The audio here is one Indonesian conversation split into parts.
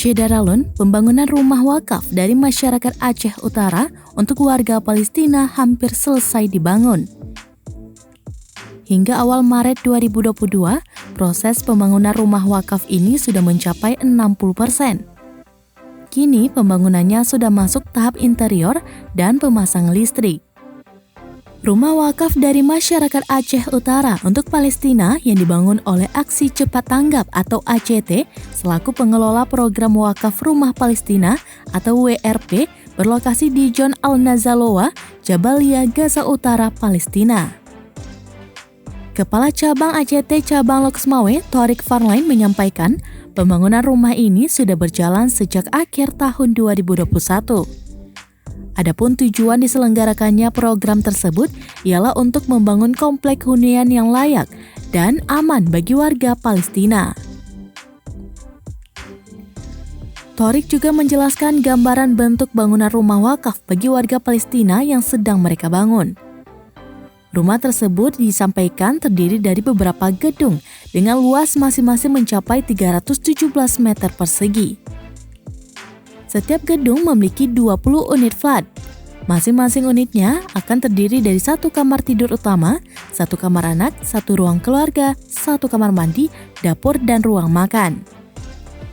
Syedaralun, pembangunan rumah wakaf dari masyarakat Aceh Utara untuk warga Palestina hampir selesai dibangun. Hingga awal Maret 2022, proses pembangunan rumah wakaf ini sudah mencapai 60%. Kini pembangunannya sudah masuk tahap interior dan pemasang listrik. Rumah wakaf dari masyarakat Aceh Utara untuk Palestina yang dibangun oleh Aksi Cepat Tanggap atau ACT selaku pengelola program wakaf Rumah Palestina atau WRP berlokasi di John Al-Nazalowa, Jabalia, Gaza Utara, Palestina. Kepala Cabang ACT Cabang Loksmawe, Thorik Farlain menyampaikan, pembangunan rumah ini sudah berjalan sejak akhir tahun 2021. Adapun tujuan diselenggarakannya program tersebut ialah untuk membangun komplek hunian yang layak dan aman bagi warga Palestina. Thorik juga menjelaskan gambaran bentuk bangunan rumah wakaf bagi warga Palestina yang sedang mereka bangun. Rumah tersebut disampaikan terdiri dari beberapa gedung dengan luas masing-masing mencapai 317 meter persegi. Setiap gedung memiliki 20 unit flat. Masing-masing unitnya akan terdiri dari 1 kamar tidur utama, 1 kamar anak, 1 ruang keluarga, 1 kamar mandi, dapur, dan ruang makan.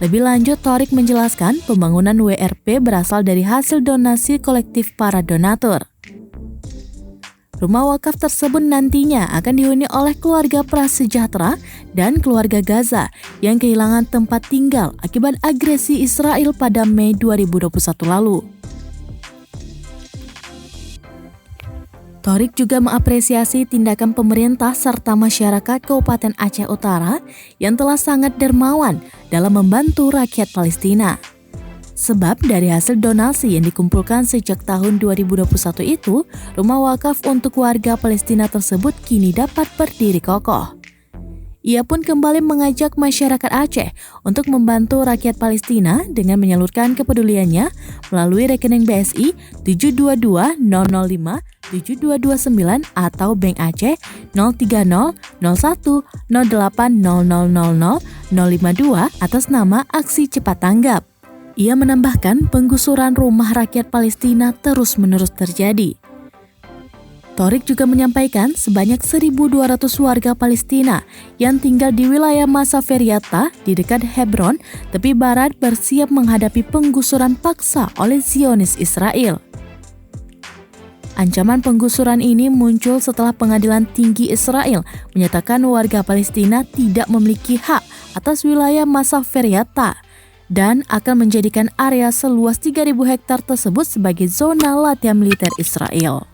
Lebih lanjut, Thorik menjelaskan pembangunan WRP berasal dari hasil donasi kolektif para donatur. Rumah wakaf tersebut nantinya akan dihuni oleh keluarga prasejahtera dan keluarga Gaza yang kehilangan tempat tinggal akibat agresi Israel pada Mei 2021 lalu. Thorik juga mengapresiasi tindakan pemerintah serta masyarakat Kabupaten Aceh Utara yang telah sangat dermawan dalam membantu rakyat Palestina. Sebab dari hasil donasi yang dikumpulkan sejak tahun 2021 itu, rumah wakaf untuk warga Palestina tersebut kini dapat berdiri kokoh. Ia pun kembali mengajak masyarakat Aceh untuk membantu rakyat Palestina dengan menyalurkan kepeduliannya melalui rekening BSI 722-005-7229 atau Bank Aceh 030-01-08-0000-052 atas nama Aksi Cepat Tanggap. Ia menambahkan penggusuran rumah rakyat Palestina terus-menerus terjadi. Thorik juga menyampaikan sebanyak 1.200 warga Palestina yang tinggal di wilayah Masaferiata di dekat Hebron, tepi barat bersiap menghadapi penggusuran paksa oleh Zionis Israel. Ancaman penggusuran ini muncul setelah Pengadilan Tinggi Israel menyatakan warga Palestina tidak memiliki hak atas wilayah Masaferiata dan akan menjadikan area seluas 3.000 hektar tersebut sebagai zona latihan militer Israel.